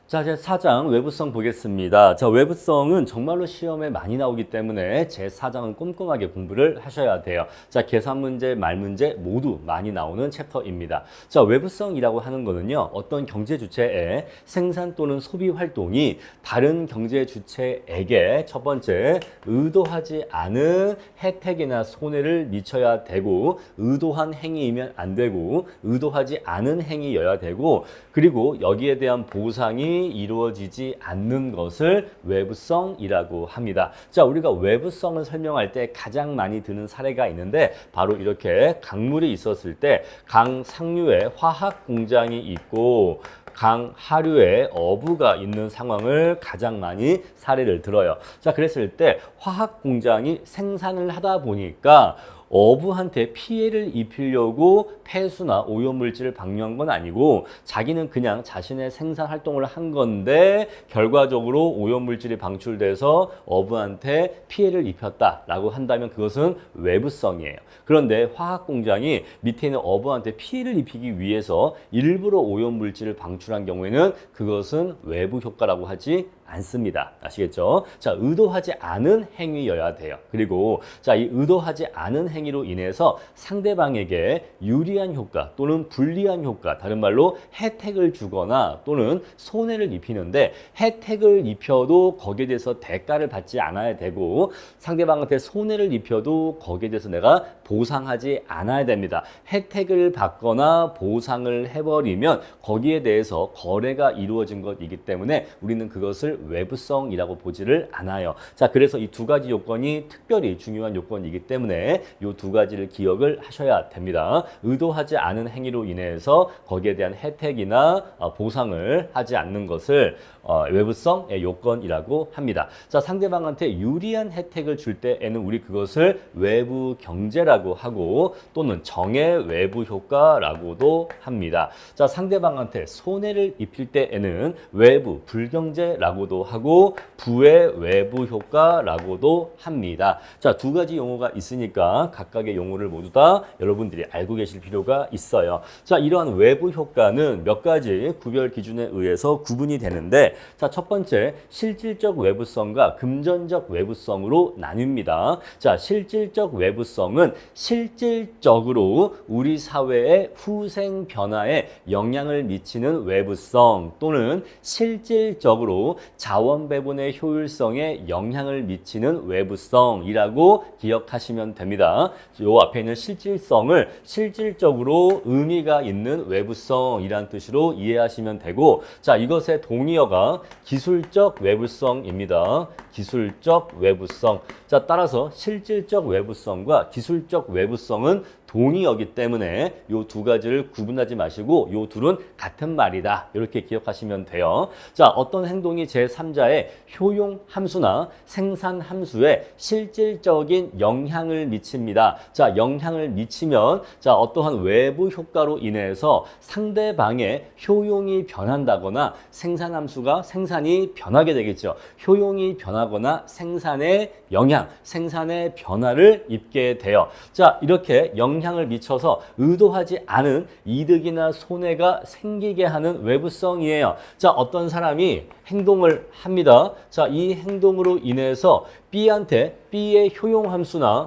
자, 제 4장 외부성 보겠습니다. 자, 외부성은 정말로 시험에 많이 나오기 때문에 제 4장은 꼼꼼하게 공부를 하셔야 돼요. 자, 계산 문제, 말 문제 모두 많이 나오는 챕터입니다. 자, 외부성이라고 하는 거는요, 어떤 경제 주체의 생산 또는 소비 활동이 다른 경제 주체에게 첫 번째, 의도하지 않은 혜택이나 손해를 미쳐야 되고, 의도한 행위이면 안 되고, 의도하지 않은 행위여야 되고, 그리고 여기에 대한 보상이 이루어지지 않는 것을 외부성이라고 합니다. 자, 우리가 외부성을 설명할 때 가장 많이 드는 사례가 있는데 바로 이렇게 강물이 있었을 때 강 상류에 화학 공장이 있고 강 하류에 어부가 있는 상황을 가장 많이 사례를 들어요. 자, 그랬을 때 화학 공장이 생산을 하다 보니까 어부한테 피해를 입히려고 폐수나 오염물질을 방류한 건 아니고 자기는 그냥 자신의 생산 활동을 한 건데 결과적으로 오염물질이 방출돼서 어부한테 피해를 입혔다라고 한다면 그것은 외부성이에요. 그런데 화학공장이 밑에 있는 어부한테 피해를 입히기 위해서 일부러 오염물질을 방출한 경우에는 그것은 외부 효과라고 하지 않습니다. 아시겠죠? 자, 의도하지 않은 행위여야 돼요. 그리고 자, 이 의도하지 않은 행위로 인해서 상대방에게 유리한 효과 또는 불리한 효과, 다른 말로 혜택을 주거나 또는 손해를 입히는데 혜택을 입혀도 거기에 대해서 대가를 받지 않아야 되고 상대방한테 손해를 입혀도 거기에 대해서 내가 보상하지 않아야 됩니다. 혜택을 받거나 보상을 해버리면 거기에 대해서 거래가 이루어진 것이기 때문에 우리는 그것을 외부성이라고 보지를 않아요. 자, 그래서 이 두 가지 요건이 특별히 중요한 요건이기 때문에 이 두 가지를 기억을 하셔야 됩니다. 의도하지 않은 행위로 인해서 거기에 대한 혜택이나 보상을 하지 않는 것을 외부성의 요건이라고 합니다. 자, 상대방한테 유리한 혜택을 줄 때에는 우리 그것을 외부 경제라고 하고 또는 정의 외부 효과라고도 합니다. 자, 상대방한테 손해를 입힐 때에는 외부 불경제라고도 하고 부의 외부 효과라고도 합니다. 자, 두 가지 용어가 있으니까 각각의 용어를 모두 다 여러분들이 알고 계실 필요가 있어요. 자, 이러한 외부 효과는 몇 가지 구별 기준에 의해서 구분이 되는데 자, 첫 번째 실질적 외부성과 금전적 외부성으로 나뉩니다. 자, 실질적 외부성은 실질적으로 우리 사회의 후생 변화에 영향을 미치는 외부성 또는 실질적으로 자원 배분의 효율성에 영향을 미치는 외부성이라고 기억하시면 됩니다. 요 앞에 있는 실질성을 실질적으로 의미가 있는 외부성이란 뜻으로 이해하시면 되고 자, 이것의 동의어가 기술적 외부성입니다. 기술적 외부성. 자, 따라서 실질적 외부성과 기술적 외부성은 동의어기 때문에 이 두 가지를 구분하지 마시고 이 둘은 같은 말이다. 이렇게 기억하시면 돼요. 자, 어떤 행동이 제3자의 효용 함수나 생산 함수에 실질적인 영향을 미칩니다. 자, 영향을 미치면 자, 어떠한 외부 효과로 인해서 상대방의 효용이 변한다거나 생산 함수가 생산이 변하게 되겠죠. 효용이 변하거나 생산의 영향, 생산의 변화를 입게 돼요. 자, 이렇게 영향을 미쳐서 의도하지 않은 이득이나 손해가 생기게 하는 외부성이에요. 자, 어떤 사람이 행동을 합니다. 자, 이 행동으로 인해서 B한테 B의 효용 함수나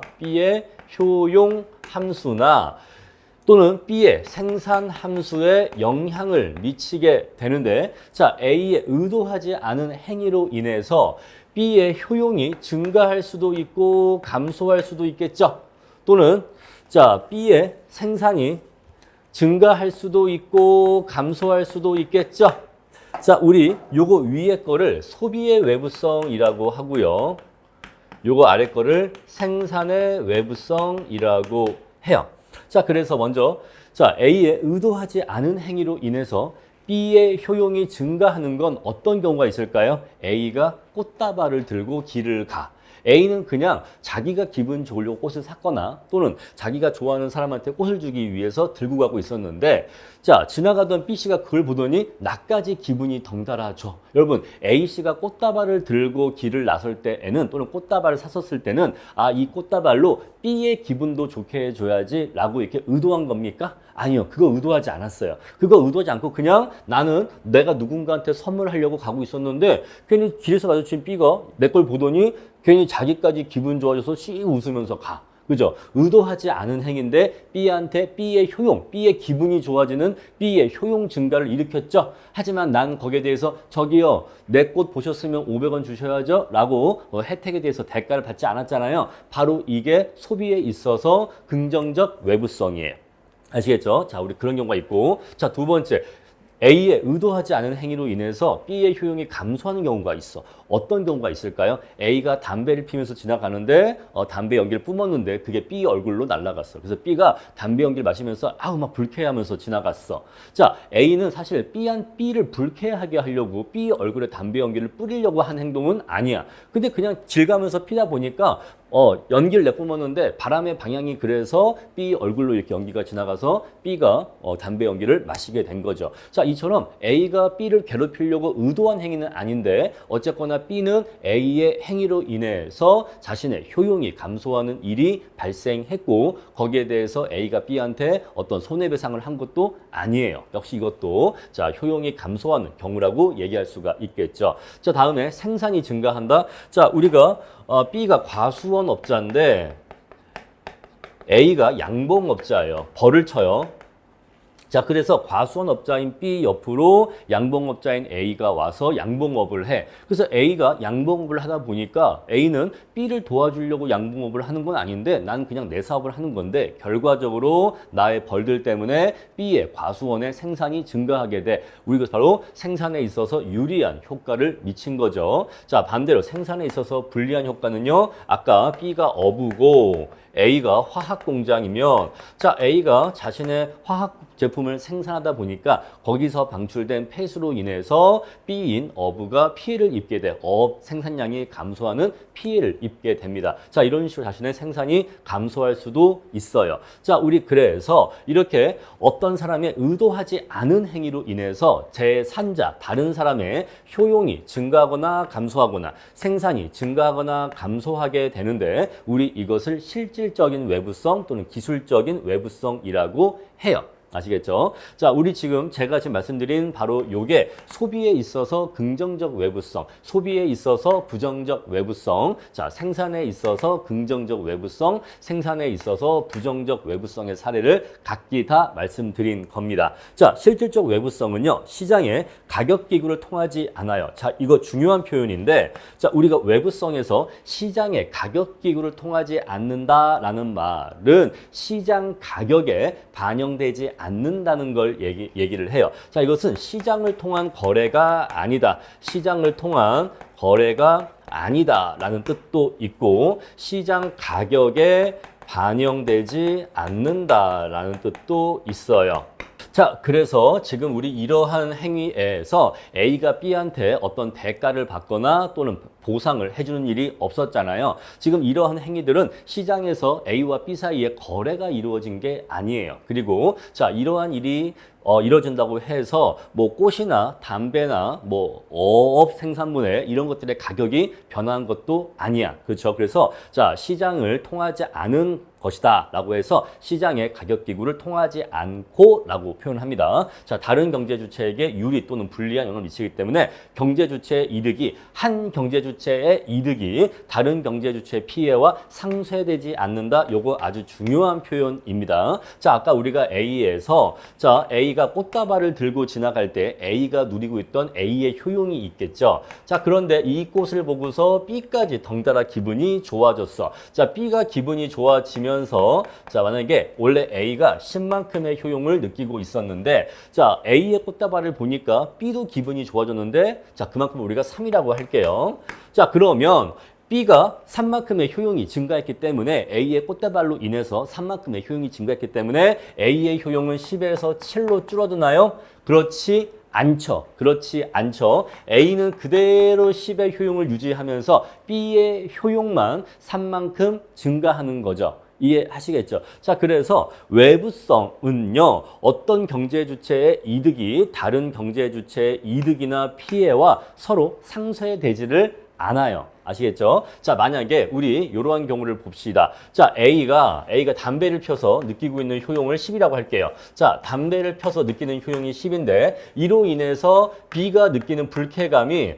또는 B의 생산 함수에 영향을 미치게 되는데 자, A의 의도하지 않은 행위로 인해서 B의 효용이 증가할 수도 있고 감소할 수도 있겠죠. 또는 자, B의 생산이 증가할 수도 있고 감소할 수도 있겠죠. 자, 우리 요거 위에 거를 소비의 외부성이라고 하고요. 요거 아래 거를 생산의 외부성이라고 해요. 자, 그래서 먼저 자, A의 의도하지 않은 행위로 인해서 B의 효용이 증가하는 건 어떤 경우가 있을까요? A가 꽃다발을 들고 길을 가. A는 그냥 자기가 기분 좋으려고 꽃을 샀거나 또는 자기가 좋아하는 사람한테 꽃을 주기 위해서 들고 가고 있었는데 자, 지나가던 B씨가 그걸 보더니 나까지 기분이 덩달아져. 여러분, A씨가 꽃다발을 들고 길을 나설 때에는 또는 꽃다발을 샀었을 때는 아, 이 꽃다발로 B의 기분도 좋게 해줘야지 라고 이렇게 의도한 겁니까? 아니요. 그거 의도하지 않았어요. 그거 의도하지 않고 그냥 나는 내가 누군가한테 선물하려고 가고 있었는데 괜히 길에서 마주친 B가 내 걸 보더니 괜히 자기까지 기분 좋아져서 씩 웃으면서 가. 그죠? 의도하지 않은 행위인데 B한테 B의 효용, B의 기분이 좋아지는 B의 효용 증가를 일으켰죠. 하지만 난 거기에 대해서 저기요, 내 꽃 보셨으면 500원 주셔야죠 라고 혜택에 대해서 대가를 받지 않았잖아요. 바로 이게 소비에 있어서 긍정적 외부성이에요. 아시겠죠? 자, 우리 그런 경우가 있고. 자, 두 번째. A의 의도하지 않은 행위로 인해서 B의 효용이 감소하는 경우가 있어. 어떤 경우가 있을까요? A가 담배를 피면서 지나가는데 담배 연기를 뿜었는데 그게 B 얼굴로 날아갔어. 그래서 B가 담배 연기를 마시면서 아우 막 불쾌하면서 지나갔어. 자, A는 사실 B를 불쾌하게 하려고 B 얼굴에 담배 연기를 뿌리려고 한 행동은 아니야. 근데 그냥 질 가면서 피다 보니까 연기를 내뿜었는데 바람의 방향이 그래서 B 얼굴로 이렇게 연기가 지나가서 B가 담배 연기를 마시게 된 거죠. 자, 이처럼 A가 B를 괴롭히려고 의도한 행위는 아닌데 어쨌거나 B는 A의 행위로 인해서 자신의 효용이 감소하는 일이 발생했고 거기에 대해서 A가 B한테 어떤 손해배상을 한 것도 아니에요. 역시 이것도 자, 효용이 감소하는 경우라고 얘기할 수가 있겠죠. 자, 다음에 생산이 증가한다. 자, 우리가 B가 과수원업자인데 A가 양봉업자예요. 벌을 쳐요. 자, 그래서 과수원업자인 B 옆으로 양봉업자인 A가 와서 양봉업을 해. 그래서 A가 양봉업을 하다 보니까 A는 B를 도와주려고 양봉업을 하는 건 아닌데 난 그냥 내 사업을 하는 건데 결과적으로 나의 벌들 때문에 B의 과수원의 생산이 증가하게 돼. 우리가 바로 생산에 있어서 유리한 효과를 미친 거죠. 자, 반대로 생산에 있어서 불리한 효과는요. 아까 B가 어부고 A가 화학 공장이면 자, A가 자신의 화학 제품을 생산하다 보니까 거기서 방출된 폐수로 인해서 B인 어부가 피해를 입게 돼. 생산량이 감소하는 피해를 입게 됩니다. 자, 이런 식으로 자신의 생산이 감소할 수도 있어요. 자, 우리 그래서 이렇게 어떤 사람의 의도하지 않은 행위로 인해서 제3자, 다른 사람의 효용이 증가하거나 감소하거나 생산이 증가하거나 감소하게 되는데 우리 이것을 실질적인 외부성 또는 기술적인 외부성이라고 해요. 아시겠죠? 자, 우리 제가 지금 말씀드린 바로 요게 소비에 있어서 긍정적 외부성, 소비에 있어서 부정적 외부성, 자, 생산에 있어서 긍정적 외부성, 생산에 있어서 부정적 외부성의 사례를 각기 다 말씀드린 겁니다. 자, 실질적 외부성은요, 시장의 가격 기구를 통하지 않아요. 자, 이거 중요한 표현인데, 자, 우리가 외부성에서 시장의 가격 기구를 통하지 않는다라는 말은 시장 가격에 반영되지 않는다는 걸 얘기를 해요. 자, 이것은 시장을 통한 거래가 아니다. 시장을 통한 거래가 아니다라는 뜻도 있고 시장 가격에 반영되지 않는다라는 뜻도 있어요. 자, 그래서 지금 우리 이러한 행위에서 A가 B한테 어떤 대가를 받거나 또는 보상을 해주는 일이 없었잖아요. 지금 이러한 행위들은 시장에서 A와 B 사이에 거래가 이루어진 게 아니에요. 그리고 자, 이러한 일이 이루어진다고 해서 뭐 꽃이나 담배나 뭐 어업 생산물에 이런 것들의 가격이 변한 것도 아니야. 그렇죠? 그래서 자, 시장을 통하지 않은 것이다 라고 해서 시장의 가격 기구를 통하지 않고 라고 표현합니다. 자, 다른 경제 주체에게 유리 또는 불리한 영향을 미치기 때문에 경제 주체의 이득이 한 경제 주체의 이득이 다른 경제 주체의 피해와 상쇄되지 않는다. 요거 아주 중요한 표현입니다. 자, 아까 우리가 A에서 자, A가 꽃다발을 들고 지나갈 때 A가 누리고 있던 A의 효용이 있겠죠. 자, 그런데 이 꽃을 보고서 B까지 덩달아 기분이 좋아졌어. 자, B가 기분이 좋아지면 자, 만약에 원래 A가 10만큼의 효용을 느끼고 있었는데 자, A의 꽃다발을 보니까 B도 기분이 좋아졌는데 자, 그만큼 우리가 3이라고 할게요. 자, 그러면 B가 3만큼의 효용이 증가했기 때문에 A의 꽃다발로 인해서 3만큼의 효용이 증가했기 때문에 A의 효용은 10에서 7로 줄어드나요? 그렇지 않죠. 그렇지 않죠. A는 그대로 10의 효용을 유지하면서 B의 효용만 3만큼 증가하는 거죠. 이해하시겠죠? 자, 그래서 외부성은요, 어떤 경제 주체의 이득이 다른 경제 주체의 이득이나 피해와 서로 상쇄되지를 않아요. 아시겠죠? 자, 만약에 우리 이러한 경우를 봅시다. 자, A가 담배를 펴서 느끼고 있는 효용을 10이라고 할게요. 자, 담배를 펴서 느끼는 효용이 10인데 이로 인해서 B가 느끼는 불쾌감이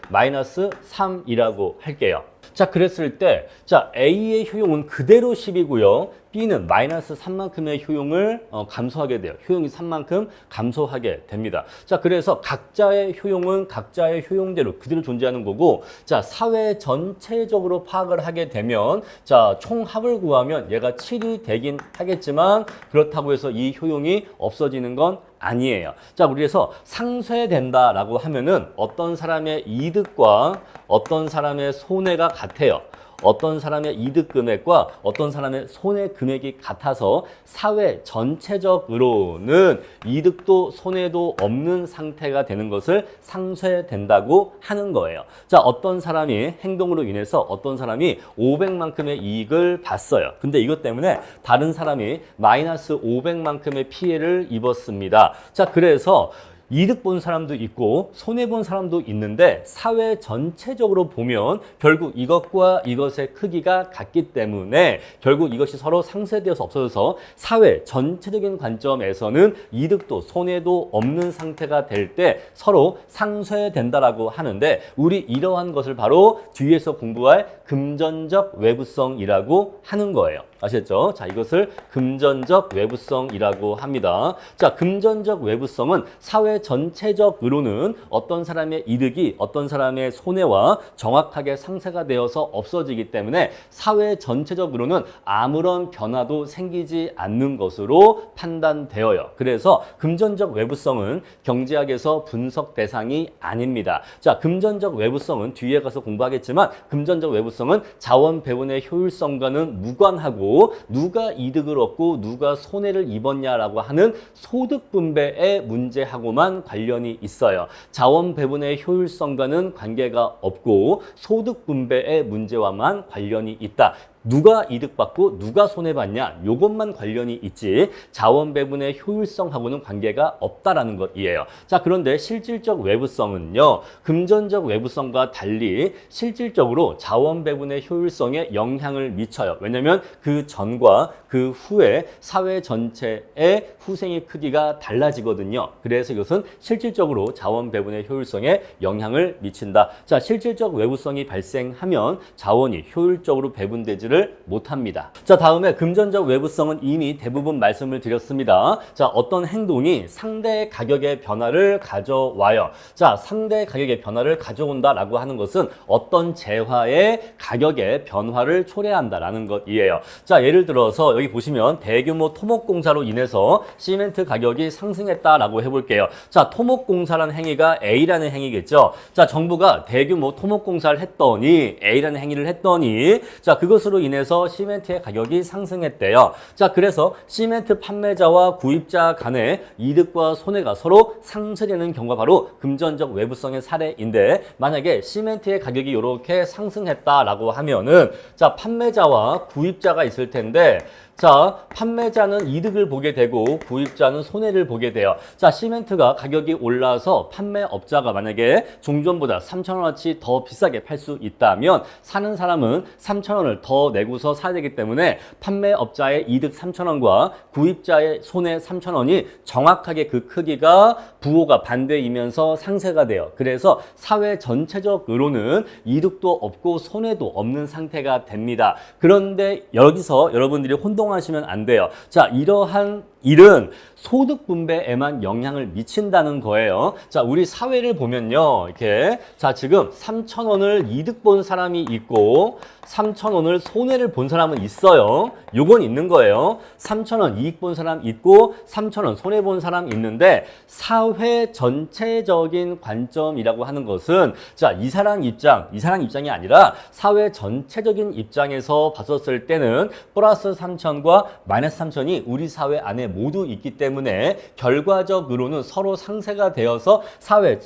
마이너스 3이라고 할게요. 자, 그랬을 때, 자, A의 효용은 그대로 10이고요. B는 마이너스 3만큼의 효용을 감소하게 돼요. 효용이 3만큼 감소하게 됩니다. 자, 그래서 각자의 효용은 각자의 효용대로 그대로 존재하는 거고, 자, 사회 전체적으로 파악을 하게 되면, 자, 총합을 구하면 얘가 7이 되긴 하겠지만, 그렇다고 해서 이 효용이 없어지는 건 아니에요. 자, 그래서 상쇄된다라고 하면은 어떤 사람의 이득과 어떤 사람의 손해가 같아요. 어떤 사람의 이득 금액과 어떤 사람의 손해 금액이 같아서 사회 전체적으로는 이득도 손해도 없는 상태가 되는 것을 상쇄된다고 하는 거예요. 자, 어떤 사람이 행동으로 인해서 어떤 사람이 500만큼의 이익을 봤어요. 근데 이것 때문에 다른 사람이 마이너스 500만큼의 피해를 입었습니다. 자, 그래서 이득 본 사람도 있고 손해 본 사람도 있는데 사회 전체적으로 보면 결국 이것과 이것의 크기가 같기 때문에 결국 이것이 서로 상쇄되어서 없어져서 사회 전체적인 관점에서는 이득도 손해도 없는 상태가 될 때 서로 상쇄된다라고 하는데 우리 이러한 것을 바로 뒤에서 공부할 금전적 외부성이라고 하는 거예요. 아시겠죠? 자, 이것을 금전적 외부성이라고 합니다. 자, 금전적 외부성은 사회 전체적으로는 어떤 사람의 이득이 어떤 사람의 손해와 정확하게 상쇄가 되어서 없어지기 때문에 사회 전체적으로는 아무런 변화도 생기지 않는 것으로 판단되어요. 그래서 금전적 외부성은 경제학에서 분석 대상이 아닙니다. 자, 금전적 외부성은 뒤에 가서 공부하겠지만 금전적 외부성은 자원 배분의 효율성과는 무관하고 누가 이득을 얻고 누가 손해를 입었냐라고 하는 소득 분배의 문제하고만 관련이 있어요. 자원 배분의 효율성과는 관계가 없고 소득 분배의 문제와만 관련이 있다. 누가 이득받고 누가 손해받냐 요것만 관련이 있지 자원 배분의 효율성하고는 관계가 없다라는 것이에요. 자, 그런데 실질적 외부성은요. 금전적 외부성과 달리 실질적으로 자원 배분의 효율성에 영향을 미쳐요. 왜냐하면 그 전과 그 후에 사회 전체의 후생의 크기가 달라지거든요. 그래서 이것은 실질적으로 자원 배분의 효율성에 영향을 미친다. 자, 실질적 외부성이 발생하면 자원이 효율적으로 배분되지를 못합니다. 자, 다음에 금전적 외부성은 이미 대부분 말씀을 드렸습니다. 자, 어떤 행동이 상대의 가격의 변화를 가져와요. 자, 상대의 가격의 변화를 가져온다라고 하는 것은 어떤 재화의 가격의 변화를 초래한다라는 것이에요. 자, 예를 들어서 여기 보시면 대규모 토목공사로 인해서 시멘트 가격이 상승했다라고 해볼게요. 자, 토목공사라는 행위가 A라는 행위겠죠. 자, 정부가 대규모 토목공사를 했더니 A라는 행위를 했더니 자, 그것으로 인해서 시멘트의 가격이 상승했대요. 자, 그래서 시멘트 판매자와 구입자 간의 이득과 손해가 서로 상쇄되는 경우가 바로 금전적 외부성의 사례인데 만약에 시멘트의 가격이 이렇게 상승했다라고 하면은 자, 판매자와 구입자가 있을 텐데 자, 판매자는 이득을 보게 되고 구입자는 손해를 보게 돼요. 자, 시멘트가 가격이 올라서 판매업자가 만약에 종전보다 3,000원어치 더 비싸게 팔 수 있다면 사는 사람은 3,000원을 더 내고서 사야 되기 때문에 판매업자의 이득 3,000원과 구입자의 손해 3,000원이 정확하게 그 크기가 부호가 반대이면서 상쇄가 돼요. 그래서 사회 전체적으로는 이득도 없고 손해도 없는 상태가 됩니다. 그런데 여기서 여러분들이 혼동하시면 안 돼요. 자, 이러한 일은 소득 분배에만 영향을 미친다는 거예요. 자, 우리 사회를 보면요. 이렇게 자, 지금 3,000원을 이득 본 사람이 있고 3,000원을 손해를 본 사람은 있어요. 요건 있는 거예요. 3,000원 이익 본 사람 있고 3,000원 손해 본 사람 있는데 사회 전체적인 관점이라고 하는 것은 자, 이 사람 입장이 아니라 사회 전체적인 입장에서 봤었을 때는 플러스 3,000과 마이너스 3,000이 우리 사회 안에 모두 있기 때문에 결과적으로는 서로 상쇄가 되어서 사회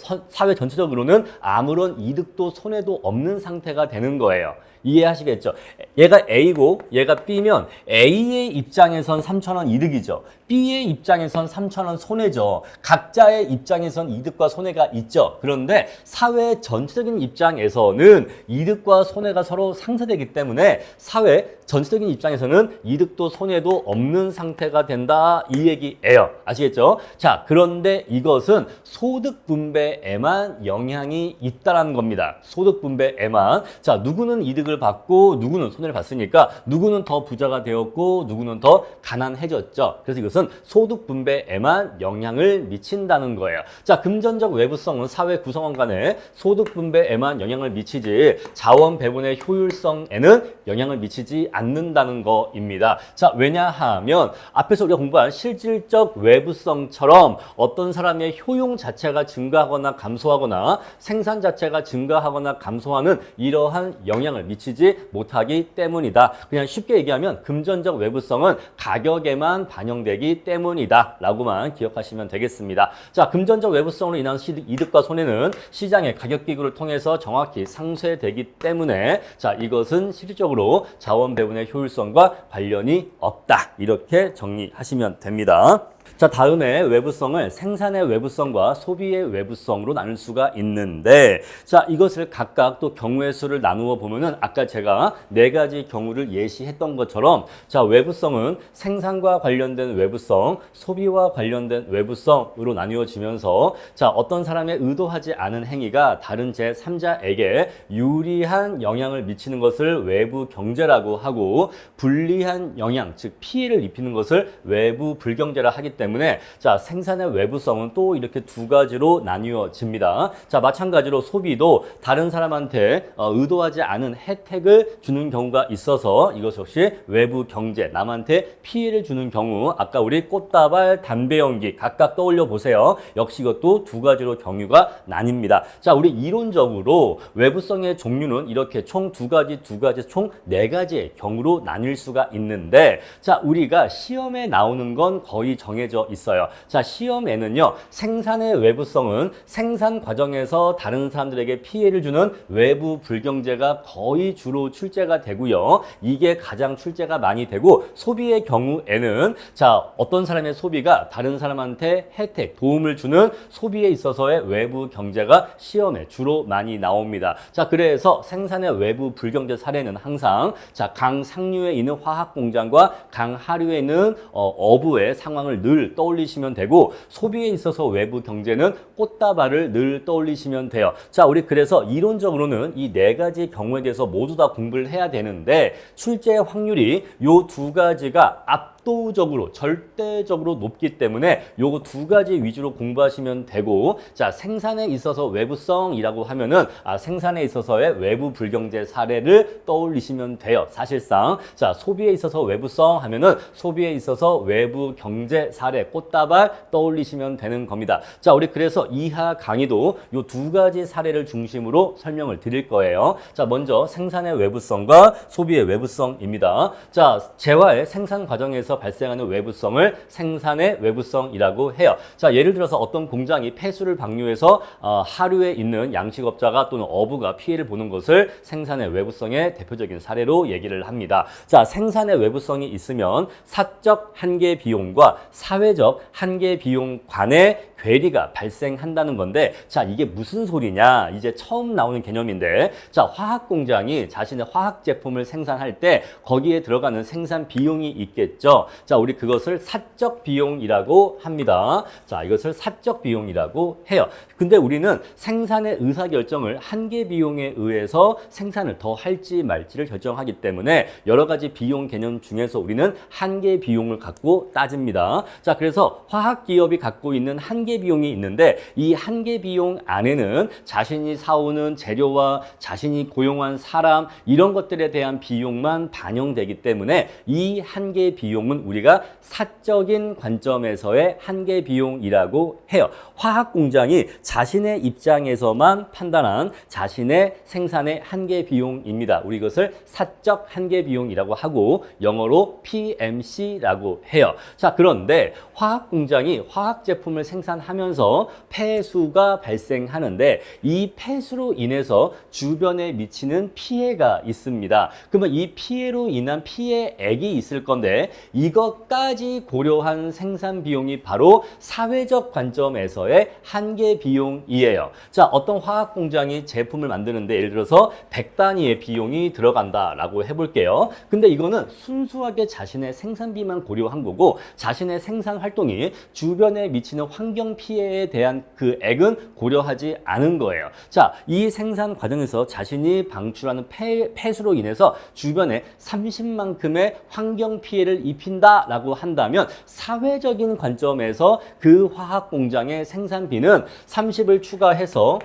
전체적으로는 아무런 이득도 손해도 없는 상태가 되는 거예요. 이해하시겠죠? 얘가 A고 얘가 B면 A의 입장에선 3,000원 이득이죠. B의 입장에선 3,000원 손해죠. 각자의 입장에선 이득과 손해가 있죠. 그런데 사회 전체적인 입장에서는 이득과 손해가 서로 상쇄되기 때문에 사회 전체적인 입장에서는 이득도 손해도 없는 상태가 된다 이 얘기예요. 아시겠죠? 자, 그런데 이것은 소득 분배에만 영향이 있다라는 겁니다. 소득 분배에만. 자, 누구는 이득을 받고 누구는 손해를 봤으니까 누구는 더 부자가 되었고 누구는 더 가난해졌죠. 그래서 이것은 소득 분배에만 영향을 미친다는 거예요. 자, 금전적 외부성은 사회 구성원 간의 소득 분배에만 영향을 미치지 자원 배분의 효율성에는 영향을 미치지 않는다는 거입니다. 자, 왜냐하면 앞에서 우리가 공부한 실질적 외부성처럼 어떤 사람의 효용 자체가 증가하거나 감소하거나 생산 자체가 증가하거나 감소하는 이러한 영향을 미치지 못하기 때문이다. 그냥 쉽게 얘기하면 금전적 외부성은 가격에만 반영되기 때문이다 라고만 기억하시면 되겠습니다. 자, 금전적 외부성으로 인한 이득과 손해는 시장의 가격 기구를 통해서 정확히 상쇄되기 때문에 자, 이것은 실질적으로 자원 배분의 효율성과 관련이 없다. 이렇게 정리하시면 됩니다. 자, 다음에 외부성을 생산의 외부성과 소비의 외부성으로 나눌 수가 있는데 자, 이것을 각각 또 경우의 수를 나누어 보면은 아까 제가 4가지 경우를 예시했던 것처럼 자, 외부성은 생산과 관련된 외부성, 소비와 관련된 외부성으로 나누어지면서 자, 어떤 사람의 의도하지 않은 행위가 다른 제3자에게 유리한 영향을 미치는 것을 외부 경제라고 하고 불리한 영향, 즉 피해를 입히는 것을 외부 불경제라 하기 때문에 자, 생산의 외부성은 또 이렇게 2가지로 나뉘어집니다. 자, 마찬가지로 소비도 다른 사람한테 의도하지 않은 혜택을 주는 경우가 있어서 이것 역시 외부 경제, 남한테 피해를 주는 경우 아까 우리 꽃다발, 담배 연기 각각 떠올려 보세요. 역시 이것도 2가지로 경우가 나뉩니다. 자, 우리 이론적으로 외부성의 종류는 이렇게 총 2가지, 총 4가지의 경우로 나뉠 수가 있는데 자, 우리가 시험에 나오는 건 거의 정해져 있어요. 자, 시험에는요, 생산의 외부성은 생산 과정에서 다른 사람들에게 피해를 주는 외부 불경제가 거의 주로 출제가 되고요. 이게 가장 출제가 많이 되고 소비의 경우에는 자, 어떤 사람의 소비가 다른 사람한테 혜택, 도움을 주는 소비에 있어서의 외부 경제가 시험에 주로 많이 나옵니다. 자, 그래서 생산의 외부 불경제 사례는 항상 자, 강상류에 있는 화학 공장과 강하류에 있는 어부의 상황을 늘 떠올리시면 되고 소비에 있어서 외부 경제는 꽃다발을 늘 떠올리시면 돼요. 자, 우리 그래서 이론적으로는 이 4가지 경우에 대해서 모두 다 공부를 해야 되는데 출제 확률이 요 2가지가 압도적으로 절대적으로 높기 때문에 요거 2가지 위주로 공부하시면 되고 자, 생산에 있어서 외부성이라고 하면은 생산에 있어서의 외부 불경제 사례를 떠올리시면 돼요. 사실상 자, 소비에 있어서 외부성 하면은 소비에 있어서 외부 경제 사례 꽃다발 떠올리시면 되는 겁니다. 자, 우리 그래서 이하 강의도 요 2가지 사례를 중심으로 설명을 드릴 거예요. 자, 먼저 생산의 외부성과 소비의 외부성입니다. 자, 재화의 생산 과정에서 발생하는 외부성을 생산의 외부성이라고 해요. 자, 예를 들어서 어떤 공장이 폐수를 방류해서 하류에 있는 양식업자가 또는 어부가 피해를 보는 것을 생산의 외부성의 대표적인 사례로 얘기를 합니다. 자, 생산의 외부성이 있으면 사적 한계 비용과 사회적 한계 비용 간의 괴리가 발생한다는 건데 자, 이게 무슨 소리냐? 이제 처음 나오는 개념인데 자, 화학 공장이 자신의 화학 제품을 생산할 때 거기에 들어가는 생산 비용이 있겠죠. 자, 우리 그것을 사적 비용이라고 합니다. 자, 이것을 사적 비용이라고 해요. 근데 우리는 생산의 의사결정을 한계 비용에 의해서 생산을 더 할지 말지를 결정하기 때문에 여러 가지 비용 개념 중에서 우리는 한계 비용을 갖고 따집니다. 자, 그래서 화학 기업이 갖고 있는 한계 비용이 있는데 이 한계 비용 안에는 자신이 사오는 재료와 자신이 고용한 사람 이런 것들에 대한 비용만 반영되기 때문에 이 한계 비용은 우리가 사적인 관점에서의 한계 비용이라고 해요. 화학 공장이 자신의 입장에서만 판단한 자신의 생산의 한계 비용입니다. 우리 이것을 사적 한계 비용이라고 하고 영어로 PMC라고 해요. 자, 그런데 화학 공장이 화학 제품을 생산하기 생산하면서 폐수가 발생하는데 이 폐수로 인해서 주변에 미치는 피해가 있습니다. 그러면 이 피해로 인한 피해액이 있을 건데 이것까지 고려한 생산 비용이 바로 사회적 관점에서의 한계 비용이에요. 자, 어떤 화학 공장이 제품을 만드는데 예를 들어서 100단위의 비용이 들어간다라고 해볼게요. 근데 이거는 순수하게 자신의 생산비만 고려한 거고 자신의 생산 활동이 주변에 미치는 환경 피해에 대한 그 액은 고려하지 않은 거예요. 자, 이 생산 과정에서 자신이 방출하는 폐수로 인해서 주변에 30만큼의 환경 피해를 입힌다라고 한다면 사회적인 관점에서 그 화학 공장의 생산비는 30을 추가해서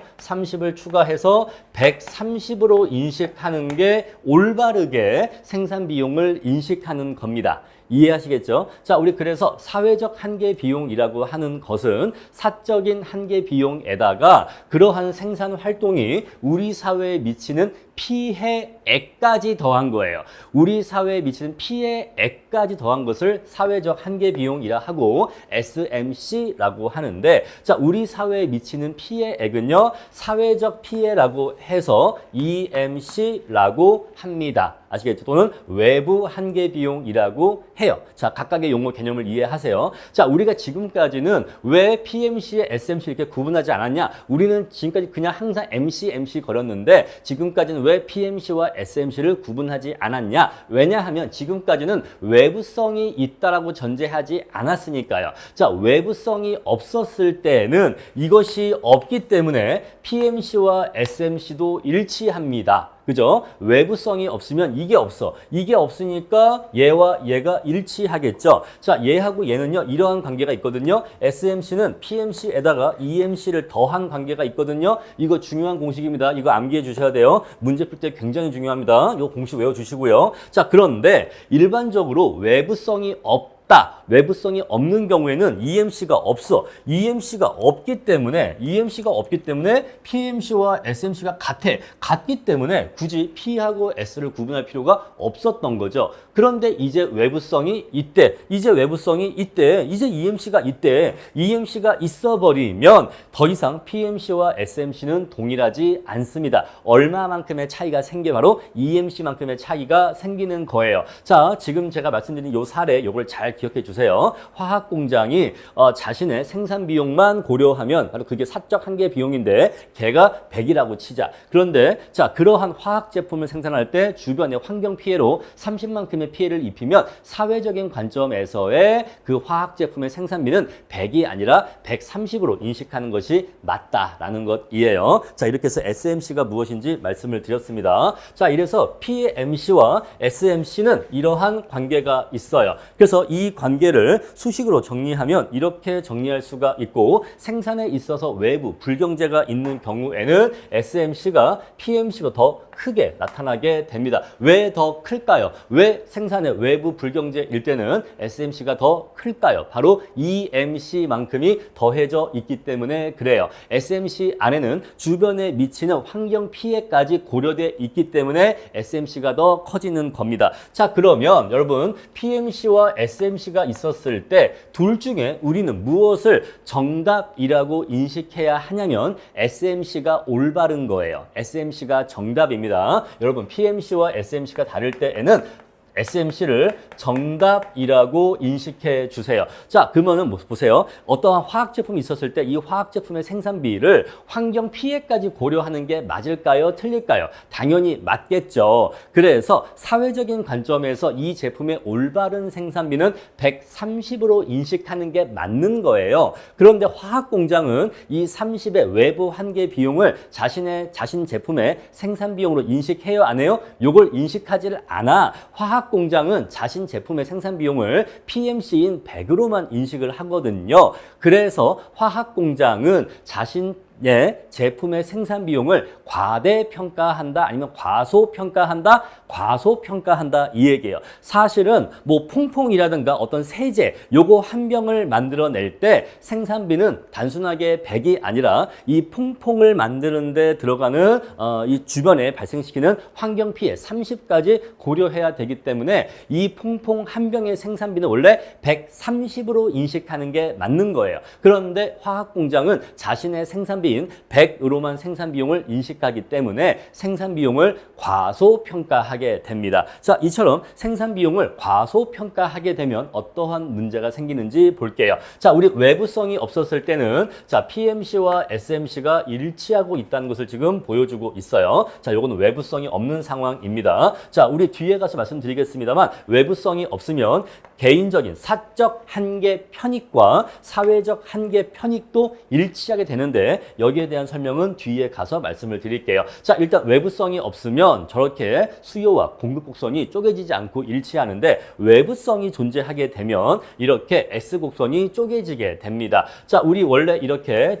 130으로 인식하는 게 올바르게 생산 비용을 인식하는 겁니다. 이해하시겠죠? 자, 우리 그래서 사회적 한계 비용이라고 하는 것은 사적인 한계 비용에다가 그러한 생산 활동이 우리 사회에 미치는 피해액까지 더한 거예요. 우리 사회에 미치는 피해액까지 더한 것을 사회적 한계 비용이라 하고 SMC라고 하는데, 자, 우리 사회에 미치는 피해액은요, 사회적 피해라고 해서 EMC라고 합니다. 아시겠죠? 또는 외부 한계 비용이라고 해요. 자, 각각의 용어 개념을 이해하세요. 자, 우리가 지금까지는 왜 PMC에 SMC 이렇게 구분하지 않았냐? 우리는 지금까지 그냥 항상 MC 걸었는데 지금까지는 왜 PMC와 SMC를 구분하지 않았냐? 왜냐하면 지금까지는 외부성이 있다라고 전제하지 않았으니까요. 자, 외부성이 없었을 때는 이것이 없기 때문에 PMC와 SMC도 일치합니다. 그죠? 외부성이 없으면 이게 없어. 이게 없으니까 얘와 얘가 일치하겠죠. 자, 얘하고 얘는요, 이러한 관계가 있거든요. SMC는 PMC에다가 EMC를 더한 관계가 있거든요. 이거 중요한 공식입니다. 이거 암기해 주셔야 돼요. 문제 풀 때 굉장히 중요합니다. 이 공식 외워주시고요. 자, 그런데 일반적으로 외부성이 외부성이 없는 경우에는 EMC가 없어. EMC가 없기 때문에 PMC와 SMC가 같기 때문에 굳이 P하고 S를 구분할 필요가 없었던 거죠. 그런데 이제 외부성이 있대. 이제 EMC가 있대. EMC가 있어버리면 더 이상 PMC와 SMC는 동일하지 않습니다. 얼마만큼의 차이가 생겨? 바로 EMC만큼의 차이가 생기는 거예요. 자, 지금 제가 말씀드린 요 사례, 요걸 잘 기억해 주세요. 화학 공장이 자신의 생산 비용만 고려하면 바로 그게 사적 한계 비용인데 걔가 100이라고 치자. 그런데 자, 그러한 화학 제품을 생산할 때 주변의 환경 피해로 30만큼의 피해를 입히면 사회적인 관점에서의 그 화학 제품의 생산비는 100이 아니라 130으로 인식하는 것이 맞다라는 것이에요. 자, 이렇게 해서 SMC가 무엇인지 말씀을 드렸습니다. 자, 이래서 PMC와 SMC는 이러한 관계가 있어요. 그래서 이 관계를 수식으로 정리하면 이렇게 정리할 수가 있고, 생산에 있어서 외부 불경제가 있는 경우에는 SMC가 PMC보다 더 크게 나타나게 됩니다. 왜 더 클까요? 왜 생산의 외부 불경제일 때는 SMC가 더 클까요? 바로 EMC만큼이 더해져 있기 때문에 그래요. SMC 안에는 주변에 미치는 환경 피해까지 고려되어 있기 때문에 SMC가 더 커지는 겁니다. 자, 그러면 여러분 PMC와 SMC가 있었을 때 둘 중에 우리는 무엇을 정답이라고 인식해야 하냐면 SMC가 올바른 거예요. SMC가 정답입니다. 여러분 PMC와 SMC가 다를 때에는 SMC를 정답이라고 인식해 주세요. 자, 그러면은 보세요. 어떠한 화학 제품이 있었을 때 이 화학 제품의 생산비를 환경 피해까지 고려하는 게 맞을까요? 틀릴까요? 당연히 맞겠죠. 그래서 사회적인 관점에서 이 제품의 올바른 생산비는 130으로 인식하는 게 맞는 거예요. 그런데 화학 공장은 이 30의 외부 한계 비용을 자신 제품의 생산 비용으로 인식해요, 안 해요? 요걸 인식하지를 않아. 화학 공장은 자신 제품의 생산 비용을 PMC인 100으로만 인식을 하거든요. 그래서 화학 공장은 자신 예, 제품의 생산 비용을 과대평가한다 아니면 과소평가한다, 과소평가한다 이 얘기예요. 사실은 뭐 퐁퐁이라든가 어떤 세제 요거 한 병을 만들어낼 때 생산비는 단순하게 100이 아니라 이 퐁퐁을 만드는 데 들어가는 이 주변에 발생시키는 환경 피해 30까지 고려해야 되기 때문에 이 퐁퐁 한 병의 생산비는 원래 130으로 인식하는 게 맞는 거예요. 그런데 화학 공장은 자신의 생산비 100으로만 생산 비용을 인식하기 때문에 생산 비용을 과소평가하게 됩니다. 자, 이처럼 생산 비용을 과소평가하게 되면 어떠한 문제가 생기는지 볼게요. 자, 우리 외부성이 없었을 때는 자, PMC와 SMC가 일치하고 있다는 것을 지금 보여주고 있어요. 자, 요거는 외부성이 없는 상황입니다. 자, 우리 뒤에 가서 말씀드리겠습니다만 외부성이 없으면 개인적인 사적 한계 편익과 사회적 한계 편익도 일치하게 되는데 여기에 대한 설명은 뒤에 가서 말씀을 드릴게요. 자, 일단 외부성이 없으면 저렇게 수요와 공급 곡선이 쪼개지지 않고 일치하는데 외부성이 존재하게 되면 이렇게 S곡선이 쪼개지게 됩니다. 자, 우리 원래 이렇게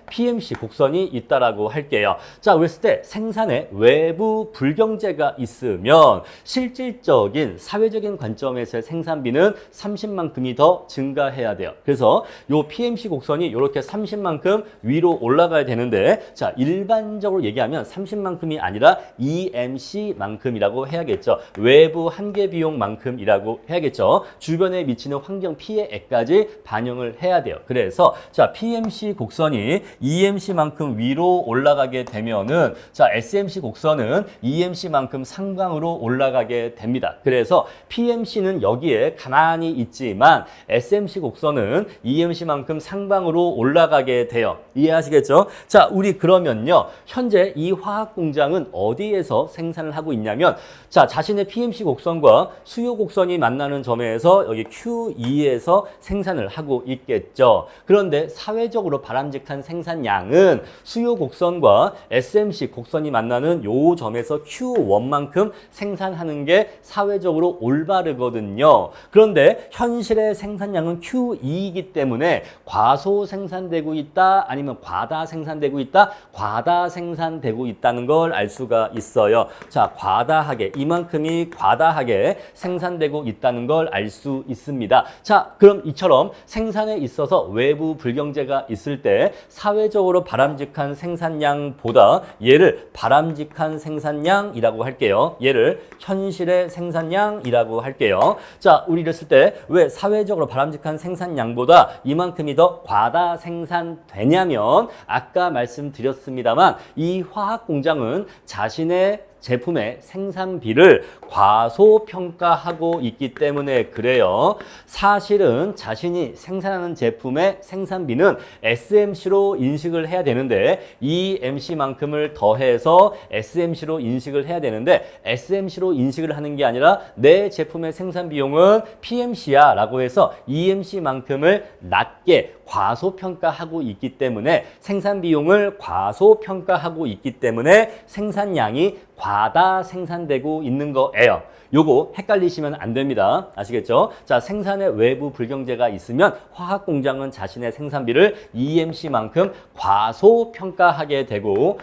PMC 곡선이 있다라고 할게요. 자, 그랬을 때 생산에 외부 불경제가 있으면 실질적인 사회적인 관점에서의 생산비는 30만큼이 더 증가해야 돼요. 그래서 요 PMC 곡선이 이렇게 30만큼 위로 올라가야 되는데 자, 일반적으로 얘기하면 30만큼이 아니라 EMC만큼이라고 해야겠죠. 외부 한계 비용만큼이라고 해야겠죠. 주변에 미치는 환경 피해액까지 반영을 해야 돼요. 그래서 자, PMC 곡선이 EMC만큼 위로 올라가게 되면은 자, SMC 곡선은 EMC만큼 상방으로 올라가게 됩니다. 그래서 PMC는 여기에 가만히 있지만 SMC 곡선은 EMC만큼 상방으로 올라가게 돼요. 이해하시겠죠? 자, 우리 그러면요. 현재 이 화학 공장은 어디에서 생산을 하고 있냐면 자, 자신의 PMC 곡선과 수요 곡선이 만나는 점에서 여기 Q2에서 생산을 하고 있겠죠. 그런데 사회적으로 바람직한 생산량은 수요 곡선과 SMC 곡선이 만나는 요 점에서 Q1만큼 생산하는 게 사회적으로 올바르거든요. 그런데 현실의 생산량은 Q2이기 때문에 과소 생산되고 있다 아니면 과다 생산되고 있다, 과다 생산되고 있다는 걸 알 수가 있어요. 자, 과다하게 이만큼이 과다하게 생산되고 있다는 걸 알 수 있습니다. 자, 그럼 이처럼 생산에 있어서 외부 불경제가 있을 때 사회적으로 바람직한 생산량보다 얘를 바람직한 생산량이라고 할게요. 얘를 현실의 생산량이라고 할게요. 자, 우리 이랬을 때 왜 사회적으로 바람직한 생산량보다 이만큼이 더 과다 생산되냐면 아까 말씀드렸습니다만 이 화학 공장은 자신의 제품의 생산비를 과소평가하고 있기 때문에 그래요. 사실은 자신이 생산하는 제품의 생산비는 SMC로 인식을 해야 되는데 EMC만큼을 더해서 SMC로 인식을 해야 되는데 SMC로 인식을 하는 게 아니라 내 제품의 생산 비용은 PMC야 라고 해서 EMC만큼을 낮게 과소평가하고 있기 때문에 생산 비용을 과소평가하고 있기 때문에 생산량이 과다 생산되고 있는 거예요. 요거 헷갈리시면 안 됩니다. 아시겠죠? 자, 생산에 외부 불경제가 있으면 화학 공장은 자신의 생산비를 EMC만큼 과소평가하게 되고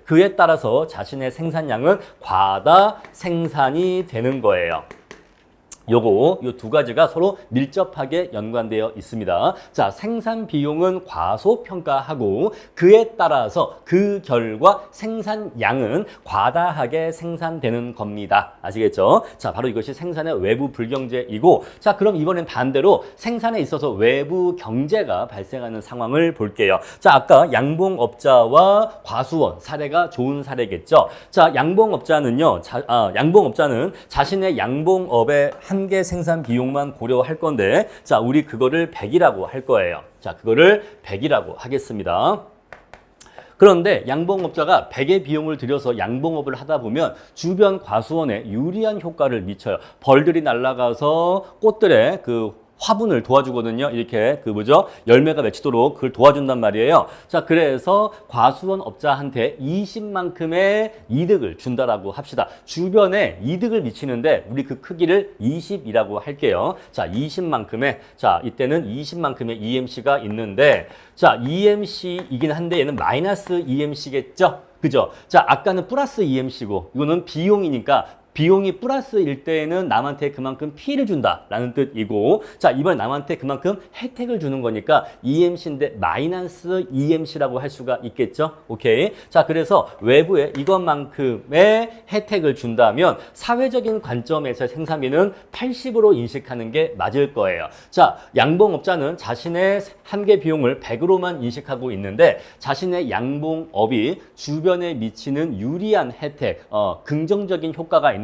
그에 따라서 자신의 생산량은 과다 생산이 되는 거예요. 요 두 가지가 서로 밀접하게 연관되어 있습니다. 자, 생산 비용은 과소평가하고 그에 따라서 그 결과 생산량은 과다하게 생산되는 겁니다. 아시겠죠? 자, 바로 이것이 생산의 외부 불경제이고 자, 그럼 이번엔 반대로 생산에 있어서 외부 경제가 발생하는 상황을 볼게요. 자, 아까 양봉업자와 과수원 사례가 좋은 사례겠죠? 자, 양봉업자는요. 양봉업자는 자신의 양봉업의 한계 생산 비용만 고려할 건데 자, 우리 그거를 100이라고 할 거예요. 자, 그거를 100이라고 하겠습니다. 그런데 양봉업자가 100의 비용을 들여서 양봉업을 하다 보면 주변 과수원에 유리한 효과를 미쳐요. 벌들이 날아가서 꽃들의 그 화분을 도와주거든요. 이렇게 그 뭐죠? 열매가 맺히도록 그걸 도와준단 말이에요. 자, 그래서 과수원 업자한테 20만큼의 이득을 준다라고 합시다. 주변에 이득을 미치는데 우리 그 크기를 20이라고 할게요. 자, 20만큼의 자, 이때는 20만큼의 EMC가 있는데 자, EMC이긴 한데 얘는 마이너스 EMC겠죠? 그죠? 자, 아까는 플러스 EMC고 이거는 비용이니까 비용이 플러스일 때에는 남한테 그만큼 피해를 준다라는 뜻이고 자 이번에 남한테 그만큼 혜택을 주는 거니까 EMC인데 마이너스 EMC라고 할 수가 있겠죠. 오케이. 자 그래서 외부에 이것만큼의 혜택을 준다면 사회적인 관점에서 생산비는 80으로 인식하는 게 맞을 거예요. 자 양봉업자는 자신의 한계 비용을 100으로만 인식하고 있는데 자신의 양봉업이 주변에 미치는 유리한 혜택, 긍정적인 효과가 있는데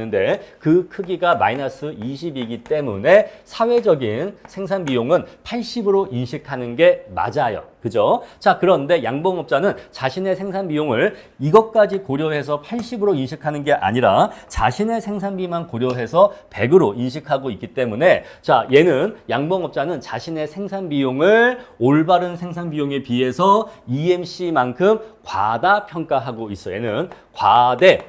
그 크기가 마이너스 20이기 때문에 사회적인 생산 비용은 80으로 인식하는 게 맞아요. 그죠? 자, 그런데 양봉업자는 자신의 생산 비용을 이것까지 고려해서 80으로 인식하는 게 아니라 자신의 생산비만 고려해서 100으로 인식하고 있기 때문에 자, 얘는 양봉업자는 자신의 생산 비용을 올바른 생산 비용에 비해서 EMC만큼 과다평가하고 있어요. 얘는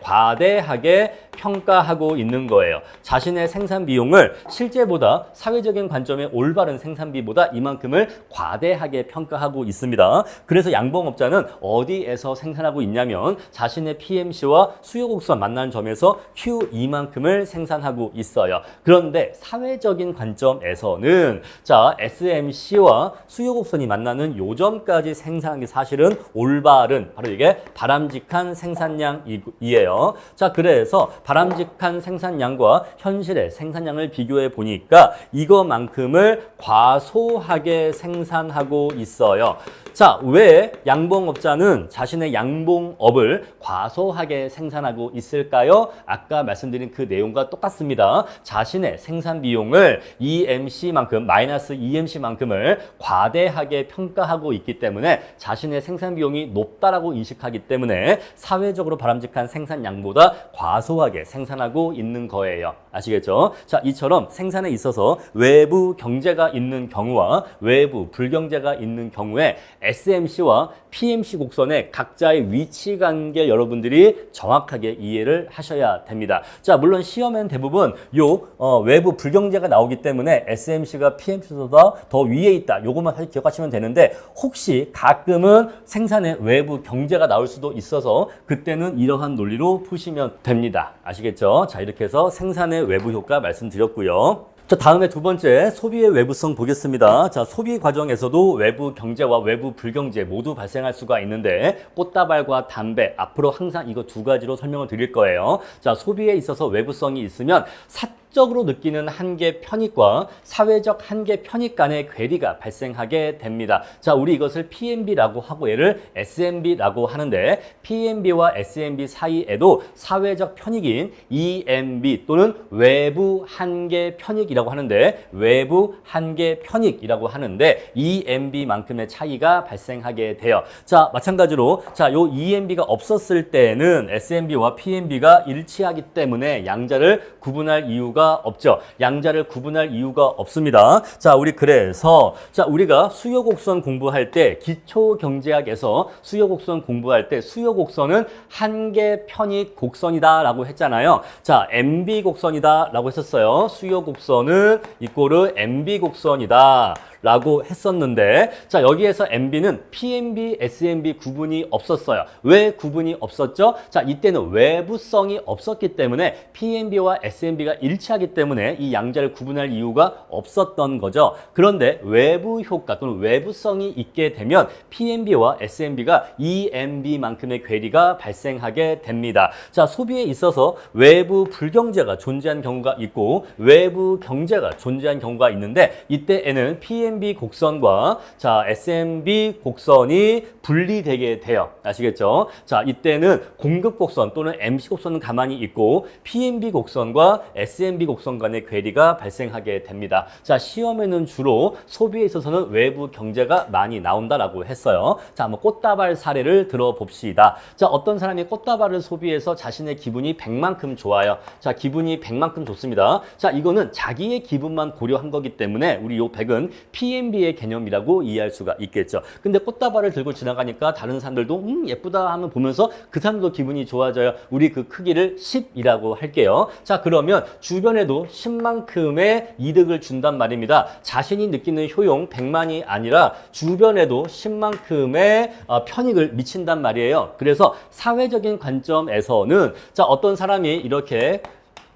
과대하게 평가하고 있는 거예요. 자신의 생산 비용을 실제보다 사회적인 관점의 올바른 생산비보다 이만큼을 과대하게 평가하고 있습니다. 그래서 양봉업자는 어디에서 생산하고 있냐면 자신의 PMC와 수요곡선 만나는 점에서 Q2만큼을 생산하고 있어요. 그런데 사회적인 관점에서는 자 SMC와 수요곡선이 만나는 요점까지 생산하는 게 사실은 올바른 바로 이게 바람직한 생산량이에요. 자 그래서 바람직한 생산량과 현실의 생산량을 비교해 보니까 이거만큼을 과소하게 생산하고 있어요. 자, 왜 양봉업자는 자신의 양봉업을 과소하게 생산하고 있을까요? 아까 말씀드린 그 내용과 똑같습니다. 자신의 생산 비용을 EMC만큼, 마이너스 EMC만큼을 과대하게 평가하고 있기 때문에 자신의 생산 비용이 높다라고 인식하기 때문에 사회적으로 바람직한 생산량보다 과소하게 생산하고 있는 거예요. 아시겠죠? 자, 이처럼 생산에 있어서 외부 경제가 있는 경우와 외부 불경제가 있는 경우에 SMC와 PMC 곡선의 각자의 위치 관계 여러분들이 정확하게 이해를 하셔야 됩니다. 자, 물론 시험엔 대부분 외부 불경제가 나오기 때문에 SMC가 PMC보다 더 위에 있다. 요것만 사실 기억하시면 되는데 혹시 가끔은 생산에 외부 경제가 나올 수도 있어서 그때는 이러한 논리로 푸시면 됩니다. 아시겠죠? 자, 이렇게 해서 생산의 외부 효과 말씀드렸고요. 자, 다음에 두 번째 소비의 외부성 보겠습니다. 자, 소비 과정에서도 외부 경제와 외부 불경제 모두 발생할 수가 있는데 꽃다발과 담배 앞으로 항상 이거 두 가지로 설명을 드릴 거예요. 자, 소비에 있어서 외부성이 있으면 사적으로 느끼는 한계 편익과 사회적 한계 편익 간의 괴리가 발생하게 됩니다. 자, 우리 이것을 PMB라고 하고 얘를 SMB라고 하는데 PMB와 SMB 사이에도 사회적 편익인 EMB 또는 외부 한계 편익이라고 하는데 외부 한계 편익이라고 하는데 EMB만큼의 차이가 발생하게 돼요. 자, 마찬가지로 자, 요 EMB가 없었을 때는 SMB와 PMB가 일치하기 때문에 양자를 구분할 이유가 없죠. 양자를 구분할 이유가 없습니다. 자, 우리 그래서 자, 우리가 수요곡선 공부할 때 기초경제학에서 수요곡선 공부할 때 수요곡선은 한계 편익 곡선이다라고 했잖아요. 자, MB 곡선이다라고 했었어요. 수요곡선은 이꼬르 MB 곡선이다. 라고 했었는데 자 여기에서 MB는 PMB, SMB 구분이 없었어요. 왜 구분이 없었죠? 자 이때는 외부성이 없었기 때문에 PMB와 SMB가 일치하기 때문에 이 양자를 구분할 이유가 없었던 거죠. 그런데 외부 효과 또는 외부성이 있게 되면 PMB와 SMB가 EMB만큼의 괴리가 발생하게 됩니다. 자 소비에 있어서 외부 불경제가 존재한 경우가 있고 외부 경제가 존재한 경우가 있는데 이때에는 PMB PMB 곡선과 자, SMB 곡선이 분리되게 돼요. 아시겠죠? 자, 이때는 공급 곡선 또는 MC 곡선은 가만히 있고 PMB 곡선과 SMB 곡선 간의 괴리가 발생하게 됩니다. 자, 시험에는 주로 소비에 있어서는 외부 경제가 많이 나온다라고 했어요. 자, 한번 꽃다발 사례를 들어봅시다. 자, 어떤 사람이 꽃다발을 소비해서 자신의 기분이 100만큼 좋아요. 자, 기분이 100만큼 좋습니다. 자, 이거는 자기의 기분만 고려한 거기 때문에 우리 요 100은 PMB의 개념이라고 이해할 수가 있겠죠. 근데 꽃다발을 들고 지나가니까 다른 사람들도 예쁘다 하면 보면서 그 사람도 기분이 좋아져요. 우리 그 크기를 10이라고 할게요. 자, 그러면 주변에도 10만큼의 이득을 준단 말입니다. 자신이 느끼는 효용 100만이 아니라 주변에도 10만큼의 편익을 미친단 말이에요. 그래서 사회적인 관점에서는 자, 어떤 사람이 이렇게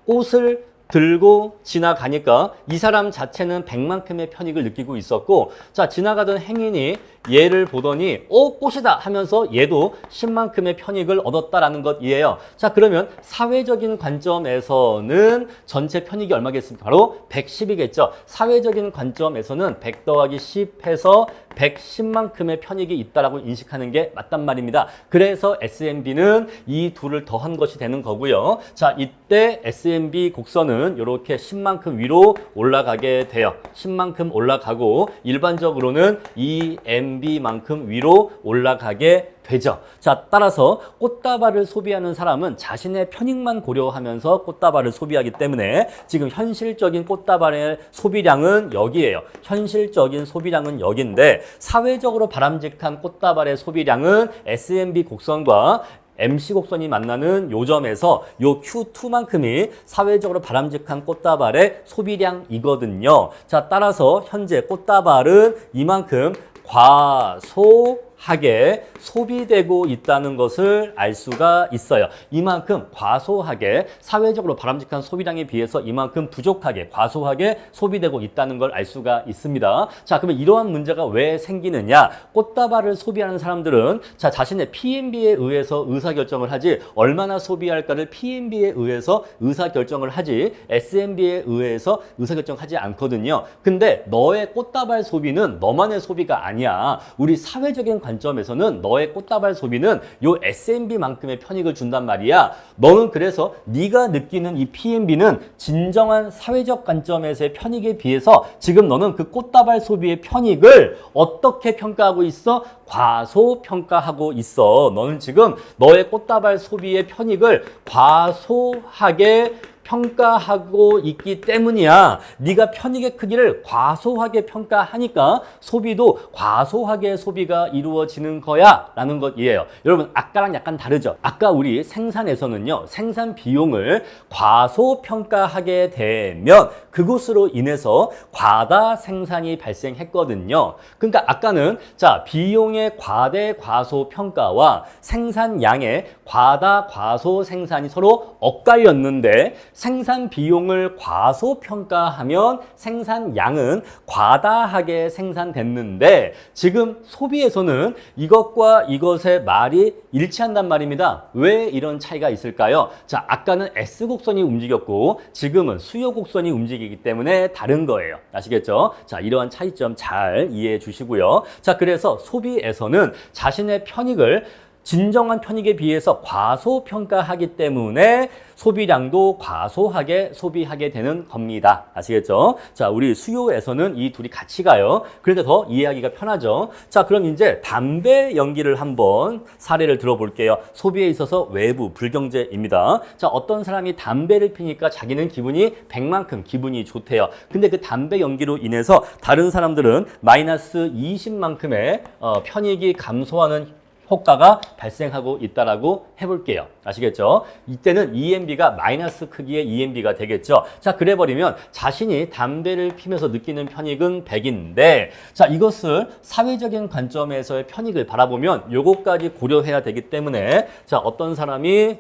꽃을 들고 지나가니까 이 사람 자체는 100만큼의 편익을 느끼고 있었고, 자, 지나가던 행인이 얘를 보더니 꽃이다 하면서 얘도 10만큼의 편익을 얻었다라는 것이에요. 자, 그러면 사회적인 관점에서는 전체 편익이 얼마겠습니까? 바로 110이겠죠. 사회적인 관점에서는 100 더하기 10 해서 110만큼의 편익이 있다라고 인식하는 게 맞단 말입니다. 그래서 SMB는 이 둘을 더한 것이 되는 거고요. 자, 이때 SMB 곡선은 이렇게 10만큼 위로 올라가게 돼요. 10만큼 올라가고 일반적으로는 EMB만큼 위로 올라가게 되죠. 자, 따라서 꽃다발을 소비하는 사람은 자신의 편익만 고려하면서 꽃다발을 소비하기 때문에 지금 현실적인 꽃다발의 소비량은 여기예요. 현실적인 소비량은 여기인데 사회적으로 바람직한 꽃다발의 소비량은 SMB 곡선과 MC 곡선이 만나는 요점에서 요 Q2만큼이 사회적으로 바람직한 꽃다발의 소비량이거든요. 자, 따라서 현재 꽃다발은 이만큼 과소하게 소비되고 있다는 것을 알 수가 있어요. 이만큼 과소하게 사회적으로 바람직한 소비량에 비해서 이만큼 부족하게 과소하게 소비되고 있다는 걸 알 수가 있습니다. 자, 그러면 이러한 문제가 왜 생기느냐? 꽃다발을 소비하는 사람들은 자, 자신의 PMB에 의해서 의사결정을 하지 얼마나 소비할까를 PMB에 의해서 의사결정을 하지 SMB에 의해서 의사결정하지 않거든요. 근데 너의 꽃다발 소비는 너만의 소비가 아니야. 우리 사회적인 관점에서는 너의 꽃다발 소비는 요 SMB만큼의 편익을 준단 말이야. 너는 그래서 네가 느끼는 이 PMB는 진정한 사회적 관점에서의 편익에 비해서 지금 너는 그 꽃다발 소비의 편익을 어떻게 평가하고 있어? 과소평가하고 있어. 너는 지금 너의 꽃다발 소비의 편익을 과소하게 평가하고 있기 때문이야. 네가 편익의 크기를 과소하게 평가하니까 소비도 과소하게 소비가 이루어지는 거야 라는 것이에요. 여러분, 아까랑 약간 다르죠? 아까 우리 생산에서는요, 생산 비용을 과소평가하게 되면 그것으로 인해서 과다 생산이 발생했거든요. 그러니까 아까는 자, 비용의 과대 과소 평가와 생산량의 과다 과소 생산이 서로 엇갈렸는데 생산 비용을 과소평가하면 생산량은 과다하게 생산됐는데 지금 소비에서는 이것과 이것의 말이 일치한단 말입니다. 왜 이런 차이가 있을까요? 자, 아까는 S곡선이 움직였고 지금은 수요곡선이 움직이기 때문에 다른 거예요. 아시겠죠? 자, 이러한 차이점 잘 이해해 주시고요. 자, 그래서 소비에서는 자신의 편익을 진정한 편익에 비해서 과소평가하기 때문에 소비량도 과소하게 소비하게 되는 겁니다. 아시겠죠? 자, 우리 수요에서는 이 둘이 같이 가요. 그러니까 더 이해하기가 편하죠. 자, 그럼 이제 담배 연기를 한번 사례를 들어볼게요. 소비에 있어서 외부 불경제입니다. 자, 어떤 사람이 담배를 피니까 자기는 기분이 100만큼 기분이 좋대요. 근데 그 담배 연기로 인해서 다른 사람들은 마이너스 20만큼의 편익이 감소하는 효과가 발생하고 있다라고 해볼게요. 아시겠죠? 이때는 EMB가 마이너스 크기의 EMB가 되겠죠. 자, 그래버리면 자신이 담배를 피면서 느끼는 편익은 100인데 자, 이것을 사회적인 관점에서의 편익을 바라보면 요것까지 고려해야 되기 때문에 자, 어떤 사람이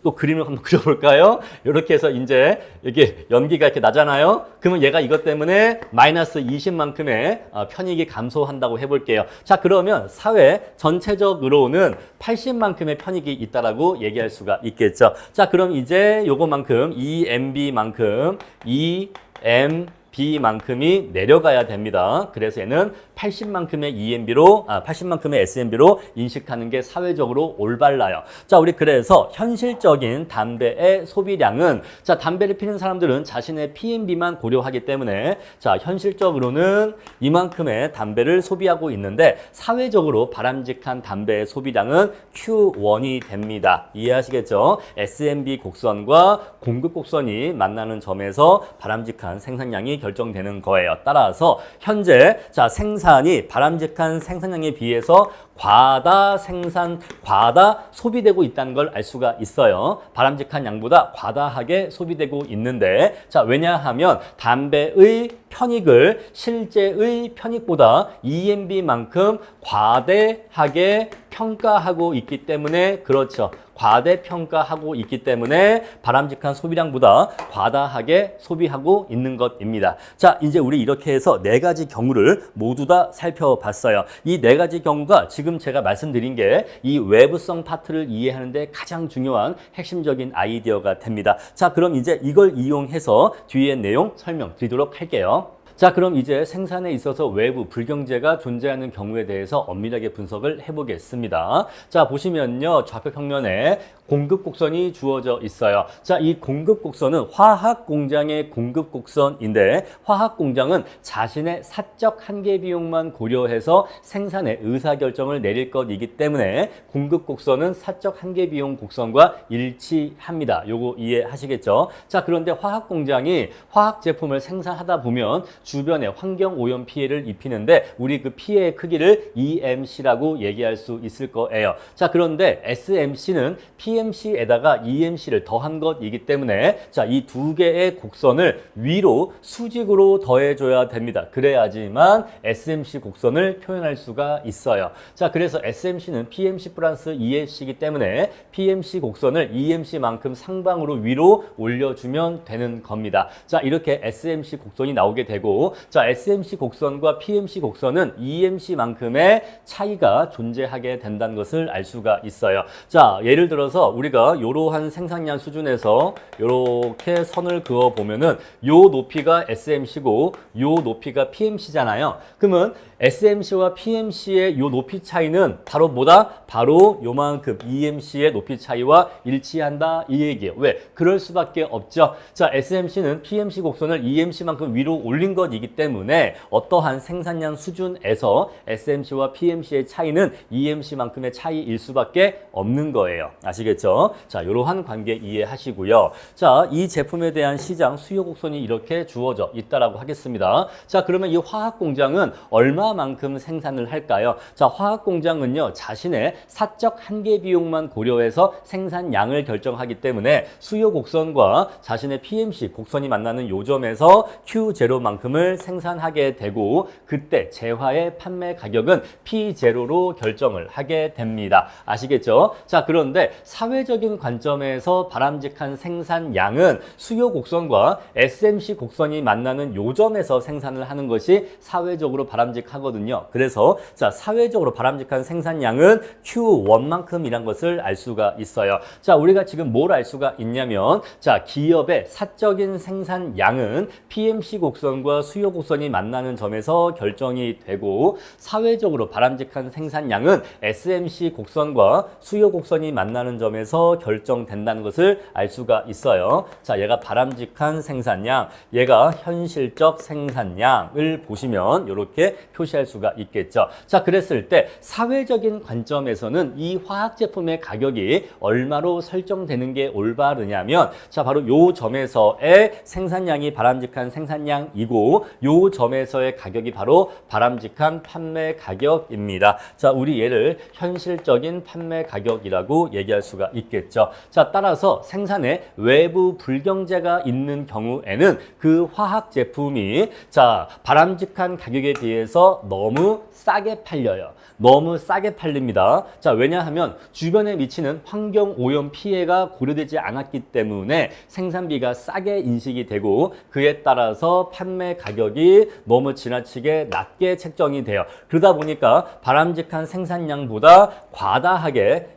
또 그림을 한번 그려볼까요? 이렇게 해서 이제 이게 연기가 이렇게 나잖아요. 그러면 얘가 이것 때문에 마이너스 20만큼의 편익이 감소한다고 해볼게요. 자, 그러면 사회 전체적으로는 80만큼의 편익이 있다라고 얘기할 수가 있겠죠. 자, 그럼 이제 요거만큼 EMB만큼 EMB B만큼이 내려가야 됩니다. 그래서 얘는 80만큼의 SMB로 인식하는 게 사회적으로 올바라요. 자, 우리 그래서 현실적인 담배의 소비량은 자, 담배를 피는 사람들은 자신의 PMB만 고려하기 때문에 자, 현실적으로는 이만큼의 담배를 소비하고 있는데 사회적으로 바람직한 담배의 소비량은 Q1이 됩니다. 이해하시겠죠? SMB 곡선과 공급 곡선이 만나는 점에서 바람직한 생산량이 결정되는 거예요. 따라서 현재 자, 생산이 바람직한 생산량에 비해서 과다 소비되고 있다는 걸 알 수가 있어요. 바람직한 양보다 과다하게 소비되고 있는데 자, 왜냐하면 담배의 편익을 실제의 편익보다 EMB만큼 과대하게 평가하고 있기 때문에 그렇죠. 과대평가하고 있기 때문에 바람직한 소비량보다 과다하게 소비하고 있는 것입니다. 자, 이제 우리 이렇게 해서 네 가지 경우를 모두 다 살펴봤어요. 이 네 가지 경우가 지금 제가 말씀드린 게 이 외부성 파트를 이해하는 데 가장 중요한 핵심적인 아이디어가 됩니다. 자, 그럼 이제 이걸 이용해서 뒤에 내용 설명드리도록 할게요. 자, 그럼 이제 생산에 있어서 외부 불경제가 존재하는 경우에 대해서 엄밀하게 분석을 해보겠습니다. 자, 보시면요. 좌표 평면에 공급 곡선이 주어져 있어요. 자, 이 공급 곡선은 화학 공장의 공급 곡선인데 화학 공장은 자신의 사적 한계 비용만 고려해서 생산의 의사결정을 내릴 것이기 때문에 공급 곡선은 사적 한계 비용 곡선과 일치합니다. 요거 이해하시겠죠? 자, 그런데 화학 공장이 화학 제품을 생산하다 보면 주변에 환경 오염 피해를 입히는데 우리 그 피해의 크기를 EMC라고 얘기할 수 있을 거예요. 자, 그런데 SMC는 PMC에다가 EMC를 더한 것이기 때문에 자, 이 두 개의 곡선을 위로 수직으로 더해줘야 됩니다. 그래야지만 SMC 곡선을 표현할 수가 있어요. 자, 그래서 SMC는 PMC 플러스 EMC이기 때문에 PMC 곡선을 EMC만큼 상방으로 위로 올려주면 되는 겁니다. 자, 이렇게 SMC 곡선이 나오게 되고 자, SMC 곡선과 PMC 곡선은 EMC만큼의 차이가 존재하게 된다는 것을 알 수가 있어요. 자, 예를 들어서 우리가 이러한 생산량 수준에서 이렇게 선을 그어 보면은 요 높이가 SMC고 요 높이가 PMC잖아요. 그러면 SMC와 PMC의 요 높이 차이는 바로 뭐다? 바로 요만큼 EMC의 높이 차이와 일치한다 이 얘기예요. 왜? 그럴 수밖에 없죠. 자, SMC는 PMC 곡선을 EMC만큼 위로 올린 것이기 때문에 어떠한 생산량 수준에서 SMC와 PMC의 차이는 EMC만큼의 차이일 수밖에 없는 거예요. 아시겠죠? 자, 이러한 관계 이해하시고요. 자, 이 제품에 대한 시장 수요 곡선이 이렇게 주어져 있다라고 하겠습니다. 자, 그러면 이 화학 공장은 얼마만큼 생산을 할까요? 자, 화학 공장은요, 자신의 사적 한계 비용만 고려해서 생산량을 결정하기 때문에 수요 곡선과 자신의 PMC 곡선이 만나는 요점에서 Q0만큼을 생산하게 되고 그때 재화의 판매 가격은 P0로 결정을 하게 됩니다. 아시겠죠? 자, 그런데 사회적인 관점에서 바람직한 생산량은 수요 곡선과 SMC 곡선이 만나는 요점에서 생산을 하는 것이 사회적으로 바람직하거든요. 그래서 자, 사회적으로 바람직한 생산량은 Q1만큼이란 것을 알 수가 있어요. 자, 우리가 지금 뭘 알 수가 있냐면 자, 기업의 사적인 생산량은 PMC 곡선과 수요 곡선이 만나는 점에서 결정이 되고 사회적으로 바람직한 생산량은 SMC 곡선과 수요 곡선이 만나는 점에서 결정된다는 것을 알 수가 있어요. 자, 얘가 바람직한 생산량, 얘가 현실적 생산량을 보시면 이렇게 표시할 수가 있겠죠. 자, 그랬을 때 사회적인 관점에서는 이 화학 제품의 가격이 얼마로 설정되는 게 올바르냐면 자, 바로 요 점에서의 생산량이 바람직한 생산량이고 요 점에서의 가격이 바로 바람직한 판매 가격입니다. 자, 우리 얘를 현실적인 판매 가격이라고 얘기할 수가 있겠죠. 자, 따라서 생산에 외부 불경제가 있는 경우에는 그 화학 제품이 자, 바람직한 가격에 비해서 너무 싸게 팔려요. 너무 싸게 팔립니다. 자, 왜냐하면 주변에 미치는 환경 오염 피해가 고려되지 않았기 때문에 생산비가 싸게 인식이 되고 그에 따라서 판매 가격이 너무 지나치게 낮게 책정이 돼요. 그러다 보니까 바람직한 생산량보다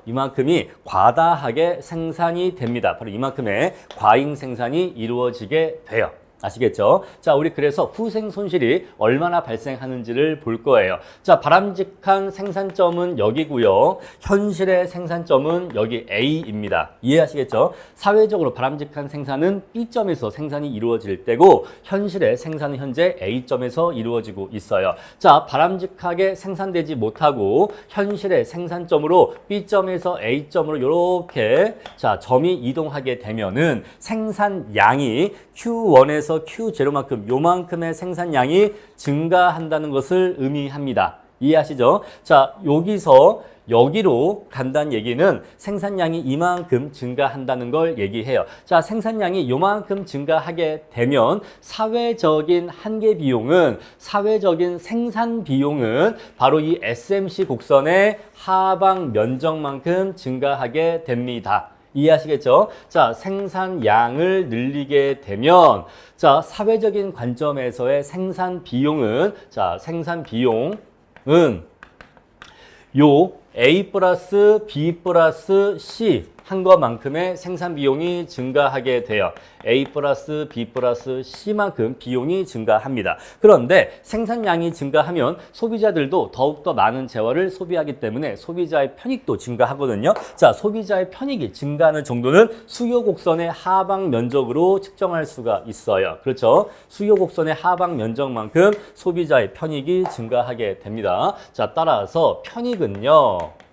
이만큼이 과다하게 생산이 됩니다. 바로 이만큼의 과잉 생산이 이루어지게 돼요. 아시겠죠? 자, 우리 그래서 후생 손실이 얼마나 발생하는지를 볼 거예요. 자, 바람직한 생산점은 여기고요. 현실의 생산점은 여기 A입니다. 이해하시겠죠? 사회적으로 바람직한 생산은 B점에서 생산이 이루어질 때고 현실의 생산은 현재 A점에서 이루어지고 있어요. 자, 바람직하게 생산되지 못하고 현실의 생산점으로 B점에서 A점으로 이렇게 자, 점이 이동하게 되면은 생산량이 Q1에서 Q0만큼 요만큼의 생산량이 증가한다는 것을 의미합니다. 이해하시죠? 자, 여기서 여기로 간다는 얘기는 생산량이 이만큼 증가한다는 걸 얘기해요. 자, 생산량이 요만큼 증가하게 되면 사회적인 한계 비용은, 사회적인 생산 비용은 바로 이 SMC 곡선의 하방 면적만큼 증가하게 됩니다. 이해하시겠죠? 자, 생산량을 늘리게 되면, 자, 사회적인 관점에서의 생산 비용은, 자, 생산 비용은 요 A 플러스 B 플러스 C 한 것만큼의 생산 비용이 증가하게 돼요. A 플러스 B 플러스 C만큼 비용이 증가합니다. 그런데 생산량이 증가하면 소비자들도 더욱더 많은 재화를 소비하기 때문에 소비자의 편익도 증가하거든요. 자, 소비자의 편익이 증가하는 정도는 수요 곡선의 하방 면적으로 측정할 수가 있어요. 그렇죠? 수요 곡선의 하방 면적만큼 소비자의 편익이 증가하게 됩니다. 자, 따라서 편익은요.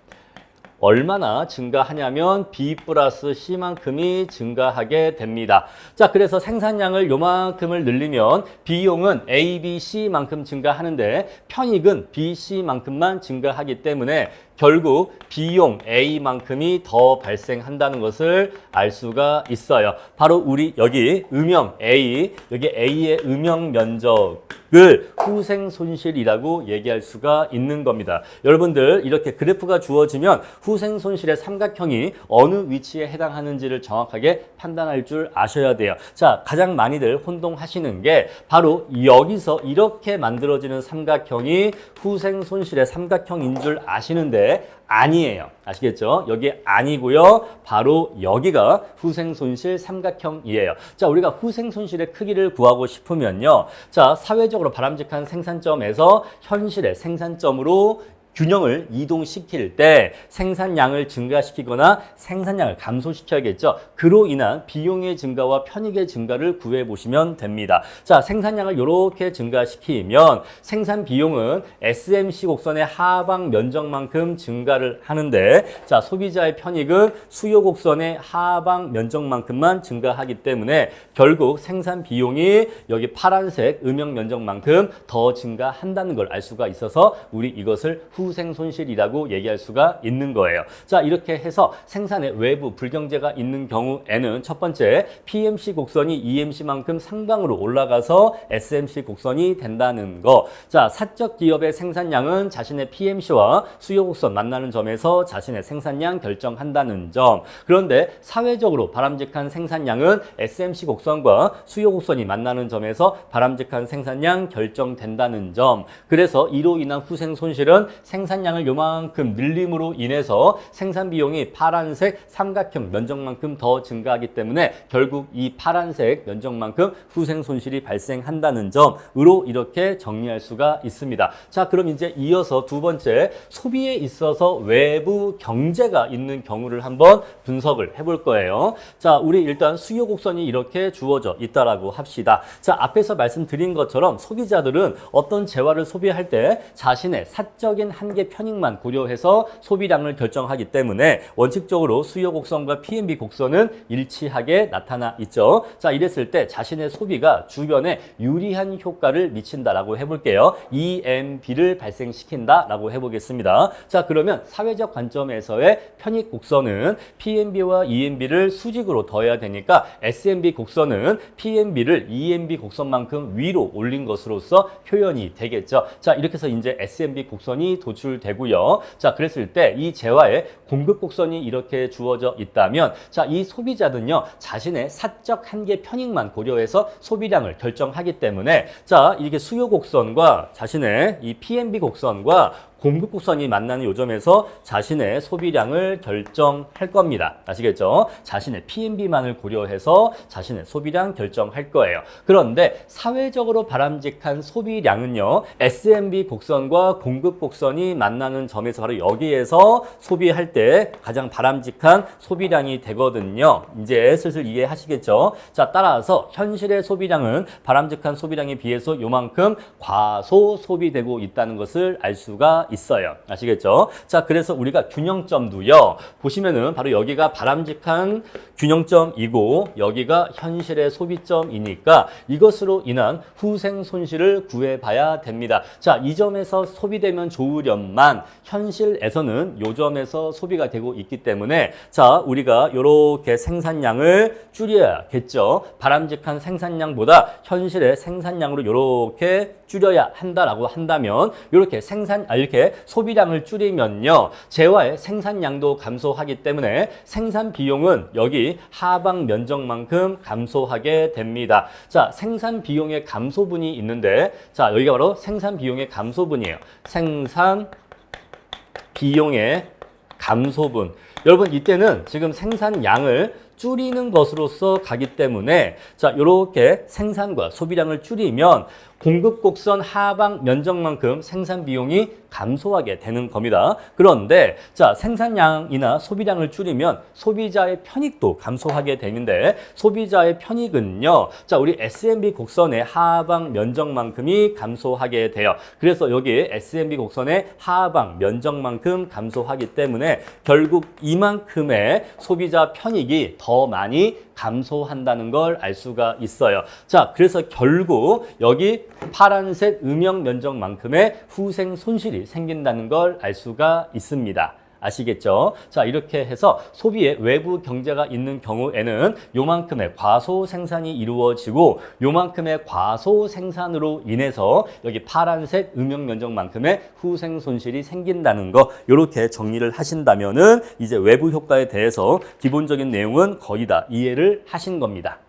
얼마나 증가하냐면 B 플러스 C만큼이 증가하게 됩니다. 자, 그래서 생산량을 요만큼을 늘리면 비용은 A, B, C만큼 증가하는데 편익은 B, C만큼만 증가하기 때문에 결국 비용 A만큼이 더 발생한다는 것을 알 수가 있어요. 바로 우리 여기 음영 A, 여기 A의 음영 면적을 후생 손실이라고 얘기할 수가 있는 겁니다. 여러분들 이렇게 그래프가 주어지면 후생 손실의 삼각형이 어느 위치에 해당하는지를 정확하게 판단할 줄 아셔야 돼요. 자, 가장 많이들 혼동하시는 게 바로 여기서 이렇게 만들어지는 삼각형이 후생 손실의 삼각형인 줄 아시는데 아니에요. 아시겠죠? 여기 아니고요. 바로 여기가 후생손실 삼각형이에요. 자, 우리가 후생손실의 크기를 구하고 싶으면요. 자, 사회적으로 바람직한 생산점에서 현실의 생산점으로 균형을 이동시킬 때 생산량을 증가시키거나 생산량을 감소시켜야겠죠. 그로 인한 비용의 증가와 편익의 증가를 구해 보시면 됩니다. 자, 생산량을 이렇게 증가시키면 생산 비용은 SMC 곡선의 하방 면적만큼 증가를 하는데 자, 소비자의 편익은 수요 곡선의 하방 면적만큼만 증가하기 때문에 결국 생산 비용이 여기 파란색 음영 면적만큼 더 증가한다는 걸 알 수가 있어서 우리 이것을 후생 손실이라고 얘기할 수가 있는 거예요. 자, 이렇게 해서 생산에 외부 불경제가 있는 경우에는 첫 번째 PMC 곡선이 EMC만큼 상방으로 올라가서 SMC 곡선이 된다는 거. 자, 사적 기업의 생산량은 자신의 PMC와 수요 곡선 만나는 점에서 자신의 생산량 결정한다는 점. 그런데 사회적으로 바람직한 생산량은 SMC 곡선과 수요 곡선이 만나는 점에서 바람직한 생산량 결정된다는 점. 그래서 이로 인한 후생 손실은 생산량을 요만큼 늘림으로 인해서 생산 비용이 파란색 삼각형 면적만큼 더 증가하기 때문에 결국 이 파란색 면적만큼 후생 손실이 발생한다는 점으로 이렇게 정리할 수가 있습니다. 자, 그럼 이제 이어서 두 번째 소비에 있어서 외부 경제가 있는 경우를 한번 분석을 해볼 거예요. 자, 우리 일단 수요 곡선이 이렇게 주어져 있다라고 합시다. 자, 앞에서 말씀드린 것처럼 소비자들은 어떤 재화를 소비할 때 자신의 사적인 한계 편익만 고려해서 소비량을 결정하기 때문에 원칙적으로 수요 곡선과 PMB 곡선은 일치하게 나타나 있죠. 자, 이랬을 때 자신의 소비가 주변에 유리한 효과를 미친다라고 해볼게요. EMB를 발생시킨다라고 해보겠습니다. 자, 그러면 사회적 관점에서의 편익 곡선은 PMB와 EMB를 수직으로 더해야 되니까 SMB 곡선은 PMB를 EMB 곡선만큼 위로 올린 것으로서 표현이 되겠죠. 자, 이렇게 해서 이제 SMB 곡선이 도출되고요. 자, 그랬을 때 이 재화의 공급 곡선이 이렇게 주어져 있다면 자, 이 소비자는요, 자신의 사적 한계 편익만 고려해서 소비량을 결정하기 때문에 자, 이게 수요 곡선과 자신의 이 PMB 곡선과 공급 곡선이 만나는 요점에서 자신의 소비량을 결정할 겁니다. 아시겠죠? 자신의 PNB만을 고려해서 자신의 소비량 결정할 거예요. 그런데 사회적으로 바람직한 소비량은요, SMB 곡선과 공급 곡선이 만나는 점에서 바로 여기에서 소비할 때 가장 바람직한 소비량이 되거든요. 이제 슬슬 이해하시겠죠? 자, 따라서 현실의 소비량은 바람직한 소비량에 비해서 요만큼 과소 소비되고 있다는 것을 알 수가 있어요. 아시겠죠? 자, 그래서 우리가 균형점도요, 보시면은 바로 여기가 바람직한 균형점이고 여기가 현실의 소비점이니까 이것으로 인한 후생 손실을 구해봐야 됩니다. 자, 이 점에서 소비되면 좋으련만 현실에서는 요 점에서 소비가 되고 있기 때문에 자, 우리가 이렇게 생산량을 줄여야겠죠. 바람직한 생산량보다 현실의 생산량으로 이렇게 줄여야 한다라고 한다면 이렇게 이렇게 소비량을 줄이면요, 재화의 생산량도 감소하기 때문에 생산 비용은 여기 하방 면적만큼 감소하게 됩니다. 자, 생산 비용의 감소분이 있는데 자, 여기가 바로 생산 비용의 감소분이에요. 생산 비용의 감소분. 여러분, 이때는 지금 생산량을 줄이는 것으로서 가기 때문에 자, 이렇게 생산과 소비량을 줄이면 공급 곡선 하방 면적만큼 생산 비용이 감소하게 되는 겁니다. 그런데 자, 생산량이나 소비량을 줄이면 소비자의 편익도 감소하게 되는데 소비자의 편익은요, 자, 우리 SMB 곡선의 하방 면적만큼이 감소하게 돼요. 그래서 여기 SMB 곡선의 하방 면적만큼 감소하기 때문에 결국 이만큼의 소비자 편익이 더 많이 감소한다는 걸 알 수가 있어요. 자, 그래서 결국 여기 파란색 음영 면적만큼의 후생 손실이 생긴다는 걸 알 수가 있습니다. 아시겠죠? 자, 이렇게 해서 소비의 외부 경제가 있는 경우에는 요만큼의 과소 생산이 이루어지고 요만큼의 과소 생산으로 인해서 여기 파란색 음영 면적만큼의 후생 손실이 생긴다는 거, 이렇게 정리를 하신다면은 이제 외부 효과에 대해서 기본적인 내용은 거의 다 이해를 하신 겁니다.